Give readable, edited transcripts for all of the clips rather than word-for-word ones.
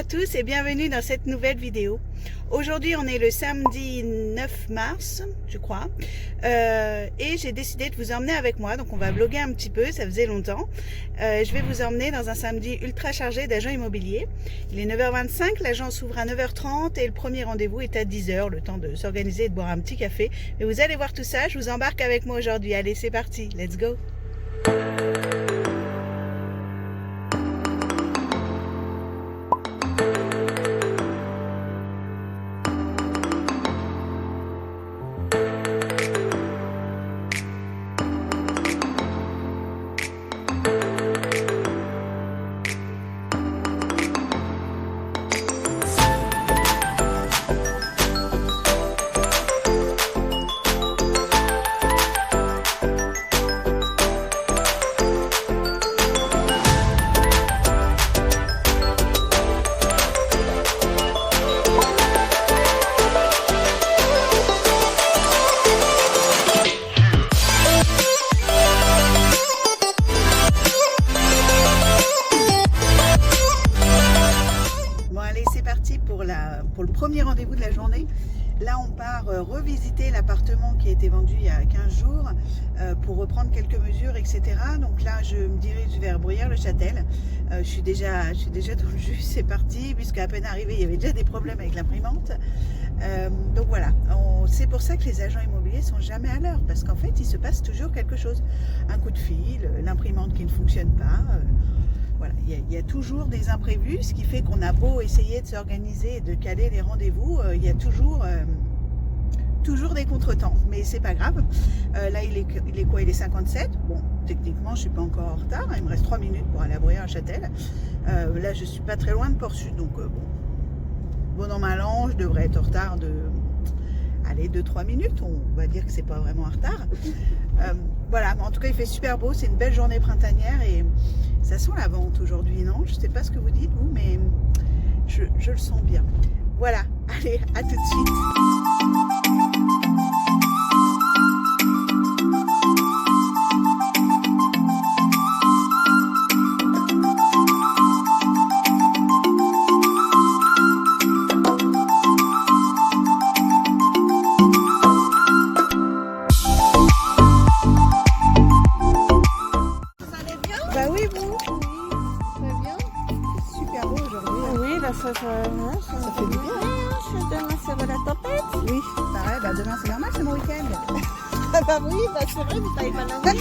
à tous et bienvenue dans cette nouvelle vidéo. Aujourd'hui on est le samedi 9 mars je crois et j'ai décidé de vous emmener avec moi, donc on va vlogger un petit peu, ça faisait longtemps. Je vais vous emmener dans un samedi ultra chargé d'agents immobiliers. Il est 9h25, l'agence s'ouvre à 9h30 et le premier rendez-vous est à 10h, le temps de s'organiser et de boire un petit café. Mais vous allez voir tout ça, je vous embarque avec moi aujourd'hui. Allez, c'est parti, let's go. Pour le premier rendez-vous de la journée. Là on part revisiter l'appartement qui a été vendu il y a 15 jours pour reprendre quelques mesures, etc. Donc là je me dirige vers Bruyères-le-Châtel. Je suis déjà dans le jus, c'est parti, puisqu'à peine arrivé il y avait déjà des problèmes avec l'imprimante. Donc voilà, c'est pour ça que les agents immobiliers sont jamais à l'heure, parce qu'en fait il se passe toujours quelque chose. Un coup de fil, l'imprimante qui ne fonctionne pas. Voilà, il y a toujours des imprévus, ce qui fait qu'on a beau essayer de s'organiser et de caler les rendez-vous, il y a toujours des contretemps, mais c'est pas grave. Là il est quoi? Il est 57. Bon, techniquement je suis pas encore en retard, il me reste 3 minutes pour aller à Bruyères-le-Châtel. Là je suis pas très loin de Port-Sud, donc bon an mal an, je devrais être en retard de 2-3 minutes, on va dire que c'est pas vraiment en retard. Voilà, mais en tout cas il fait super beau, c'est une belle journée printanière et ça sent la vente aujourd'hui, non? Je sais pas ce que vous dites vous, mais je le sens bien. Voilà, allez, à tout de suite. Ça fait du bien. Demain c'est la tempête. Oui, pareil, demain c'est normal, c'est mon week-end. Ah bah oui, c'est vrai, vous t'avez pas la vie.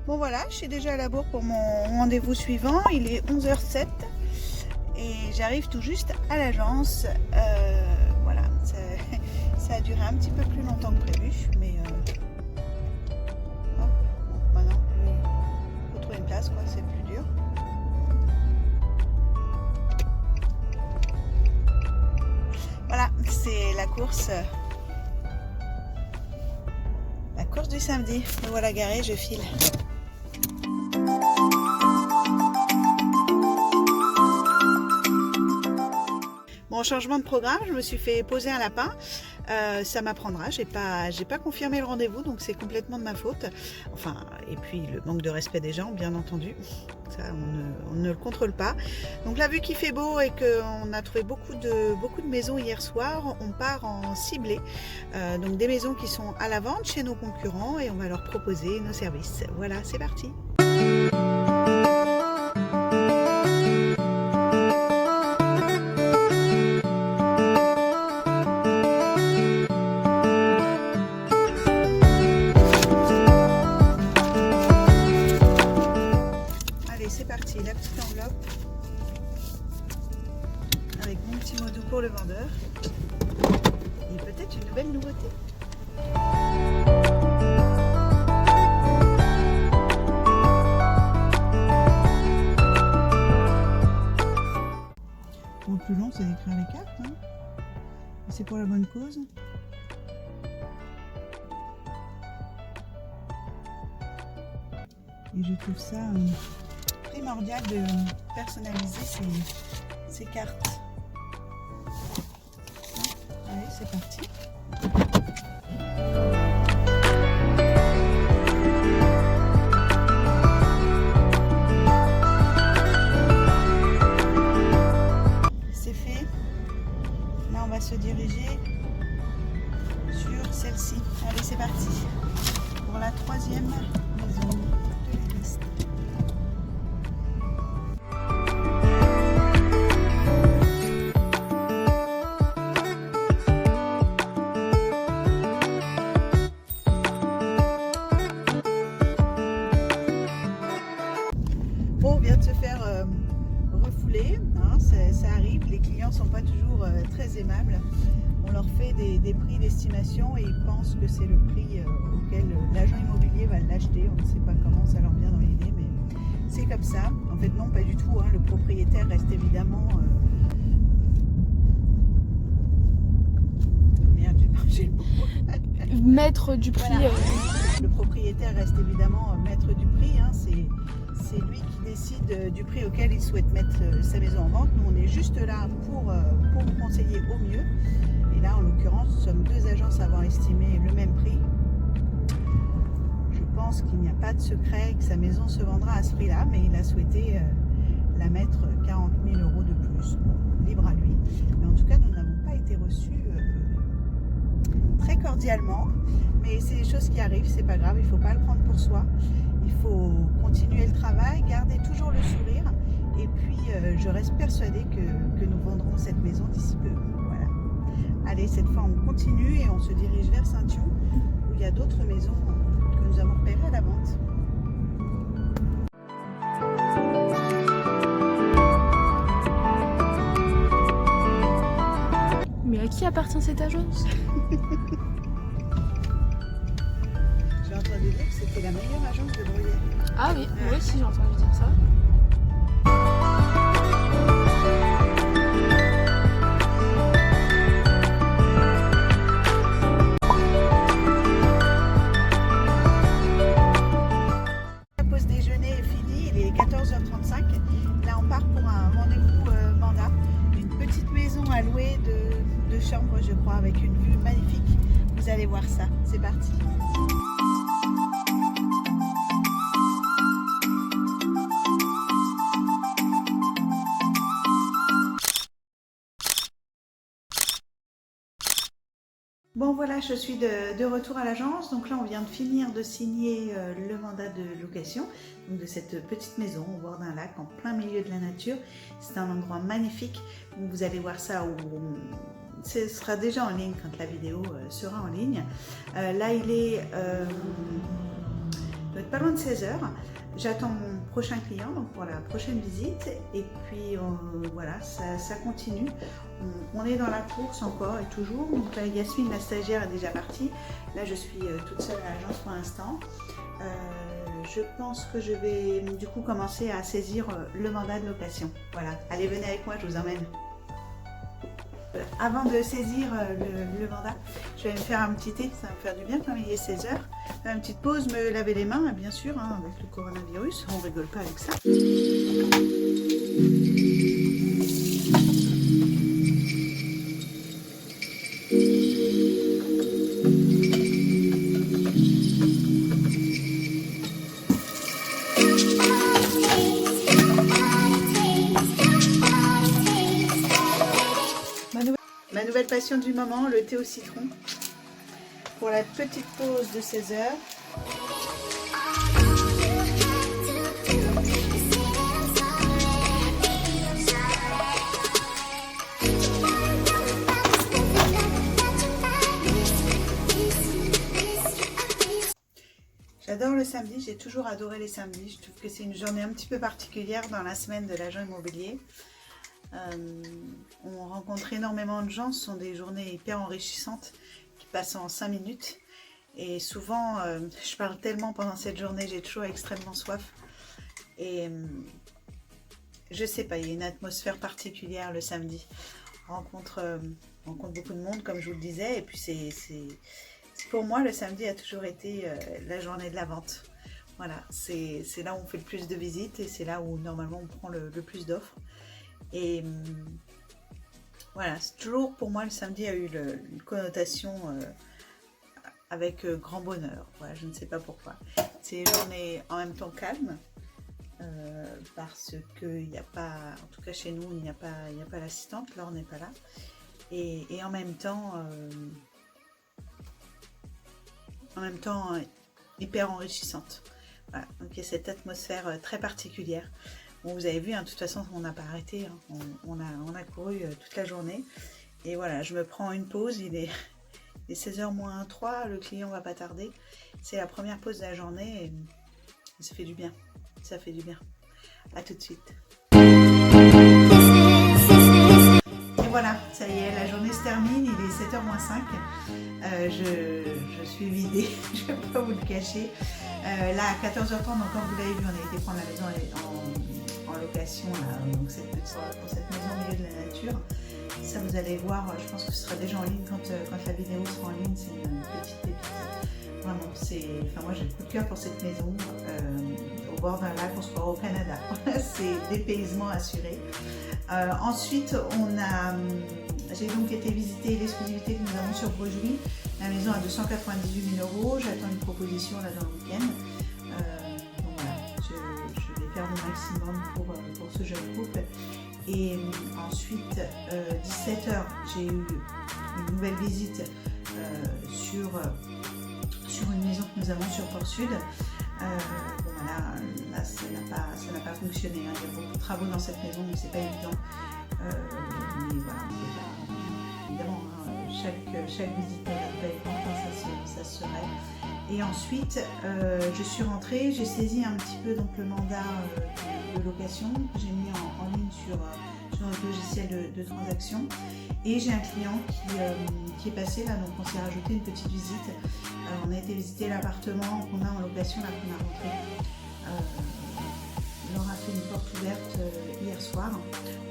Bon voilà, je suis déjà à la bourre pour mon rendez-vous suivant, il est 11h07 et j'arrive tout juste à l'agence. Voilà, ça a duré un petit peu plus longtemps que prévu, mais maintenant il faut trouver une place, quoi, c'est plus dur. Voilà, c'est la course du samedi. Me voilà garée, je file. Bon, changement de programme, je me suis fait poser un lapin. Ça m'apprendra, j'ai pas confirmé le rendez-vous, donc c'est complètement de ma faute. Enfin, et puis le manque de respect des gens, bien entendu. Ça, on ne le contrôle pas. Donc là, vu qu'il fait beau et qu'on a trouvé beaucoup de maisons hier soir, on part en ciblé. Donc des maisons qui sont à la vente chez nos concurrents et on va leur proposer nos services. Voilà, c'est parti. parti, la petite enveloppe avec mon petit mot doux pour le vendeur et peut-être une nouvelle nouveauté. Bon, le plus long c'est d'écrire les cartes, hein. C'est pour la bonne cause. Et je trouve ça primordial de personnaliser ces cartes. Allez, c'est parti. C'est fait. Là, on va se diriger sur celle-ci. Allez, c'est parti. Pour la troisième maison de l'Est. Bon, on vient de se faire refouler, hein, ça arrive, les clients ne sont pas toujours très aimables. On leur fait des prix d'estimation et ils pensent que c'est le prix auquel l'agent immobilier va l'acheter. On ne sait pas comment ça leur vient dans l'idée, mais c'est comme ça. En fait, non, pas du tout, hein. Le propriétaire reste évidemment... Merde, j'ai mangé le mot. Maître du prix. Voilà. Le propriétaire reste évidemment maître du prix, hein. C'est lui qui décide du prix auquel il souhaite mettre sa maison en vente. Nous, on est juste là pour vous conseiller au mieux. Et là, en l'occurrence, nous sommes deux agences à avoir estimé le même prix. Je pense qu'il n'y a pas de secret que sa maison se vendra à ce prix-là, mais il a souhaité la mettre 40 000 € de plus. Bon, libre à lui. Mais en tout cas, nous n'avons pas été reçus très cordialement. Mais c'est des choses qui arrivent, c'est pas grave, il ne faut pas le prendre pour soi. Il faut continuer le travail, garder toujours le sourire. Et puis, je reste persuadée que nous vendrons cette maison d'ici peu. Voilà. Allez, cette fois, on continue et on se dirige vers Saint-Yon, où il y a d'autres maisons que nous avons repérées à la vente. Mais à qui appartient cette agence? J'ai entendu dire que c'était la meilleure agence de Bruyères. Ah oui, moi aussi j'ai entendu dire ça. La pause déjeuner est finie, il est 14h35. Là, on part pour un rendez-vous mandat. Une petite maison à louer de chambres, je crois, avec une vue magnifique. Vous allez voir ça. C'est parti. Bon voilà, je suis de retour à l'agence. Donc là, on vient de finir de signer le mandat de location donc de cette petite maison au bord d'un lac en plein milieu de la nature. C'est un endroit magnifique. Donc, vous allez voir ça, ce sera déjà en ligne quand la vidéo sera en ligne. Là, il est doit être pas loin de 16 h. J'attends mon prochain client donc pour la prochaine visite et puis voilà, ça continue. On est dans la course encore et toujours. Donc là, Yasmine, la stagiaire, est déjà partie. Là, je suis toute seule à l'agence pour l'instant. Je pense que je vais du coup commencer à saisir le mandat de location. Voilà, allez, venez avec moi, je vous emmène. Avant de saisir le mandat, je vais me faire un petit thé, ça va me faire du bien quand il est 16 h. Faire une petite pause, me laver les mains, bien sûr, hein, avec le coronavirus, on rigole pas avec ça. Ma nouvelle passion du moment, le thé au citron. Pour la petite pause de 16 h. J'adore le samedi, j'ai toujours adoré les samedis. Je trouve que c'est une journée un petit peu particulière dans la semaine de l'agent immobilier. On rencontre énormément de gens, ce sont des journées hyper enrichissantes qui passent en 5 minutes. Et souvent, je parle tellement pendant cette journée, j'ai toujours extrêmement soif. Et je sais pas, il y a une atmosphère particulière le samedi. On rencontre beaucoup de monde, comme je vous le disais. Et puis pour moi, le samedi a toujours été la journée de la vente. Voilà, c'est là où on fait le plus de visites et c'est là où normalement on prend le plus d'offres. Et voilà, c'est toujours pour moi le samedi a eu une connotation avec grand bonheur. Voilà, je ne sais pas pourquoi. C'est une journée en même temps calme parce qu'il n'y a pas, en tout cas chez nous, il n'y a pas l'assistante. Là, on n'est pas là. Et en même temps hyper enrichissante. Voilà, donc il y a cette atmosphère très particulière. Bon, vous avez vu, hein, de toute façon, on n'a pas arrêté. Hein. On a couru toute la journée. Et voilà, je me prends une pause. Il est 16h moins 3. Le client va pas tarder. C'est la première pause de la journée. Et ça fait du bien. Ça fait du bien. À tout de suite. Et voilà, ça y est, la journée se termine. Il est 7h moins 5. Je suis vidée. Je ne vais pas vous le cacher. Là, à 14h30, donc comme vous l'avez vu, on a été prendre la maison en location, là, donc pour cette maison au milieu de la nature. Ça, vous allez voir, je pense que ce sera déjà en ligne quand la vidéo sera en ligne. C'est une petite pépite. Vraiment, moi j'ai le coup de cœur pour cette maison au bord d'un lac, on se croit au Canada. C'est dépaysement assuré. Ensuite, j'ai donc été visiter l'exclusivité que nous avons sur Bruges. La maison à 298 000 €. J'attends une proposition là dans le week-end. Donc voilà, je vais faire mon maximum pour ce jeune couple. Et ensuite, 17h, j'ai eu une nouvelle visite sur une maison que nous avons sur Port-Sud. Voilà, là ça n'a pas fonctionné. Hein. Il y a beaucoup de travaux dans cette maison, donc c'est pas évident. Mais voilà, évidemment, hein, chaque visite n'a pas été, ça serait. Et ensuite, je suis rentrée, j'ai saisi un petit peu donc, le mandat de location que j'ai mis en ligne sur notre logiciel de transaction. Et j'ai un client qui est passé là, donc on s'est rajouté une petite visite. On a été visiter l'appartement qu'on a en location, là qu'on a rentré. Laura a fait une porte ouverte hier soir.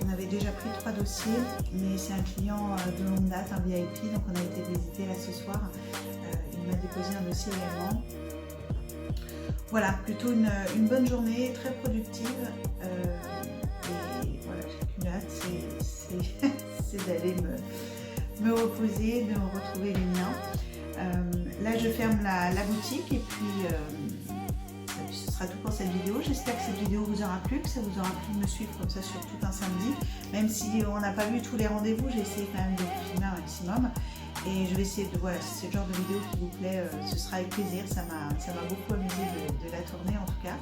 On avait déjà pris 3 dossiers, mais c'est un client de longue date, un VIP, donc on a été visiter là ce soir. Il m'a déposé un dossier également. Voilà, plutôt une bonne journée, très productive. Et voilà, j'ai qu'une hâte, c'est d'aller me reposer, de retrouver les miens. Là, je ferme la boutique et puis ce sera tout pour cette vidéo. J'espère que cette vidéo vous aura plu, que ça vous aura plu de me suivre comme ça sur tout un samedi. Même si on n'a pas vu tous les rendez-vous, j'ai essayé quand même de vous filmer un maximum. Et je vais essayer de, voilà, si c'est le genre de vidéo qui vous plaît, ce sera avec plaisir. Ça m'a beaucoup amusé de la tourner en tout cas.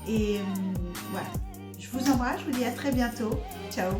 Et voilà, je vous embrasse, je vous dis à très bientôt. Ciao.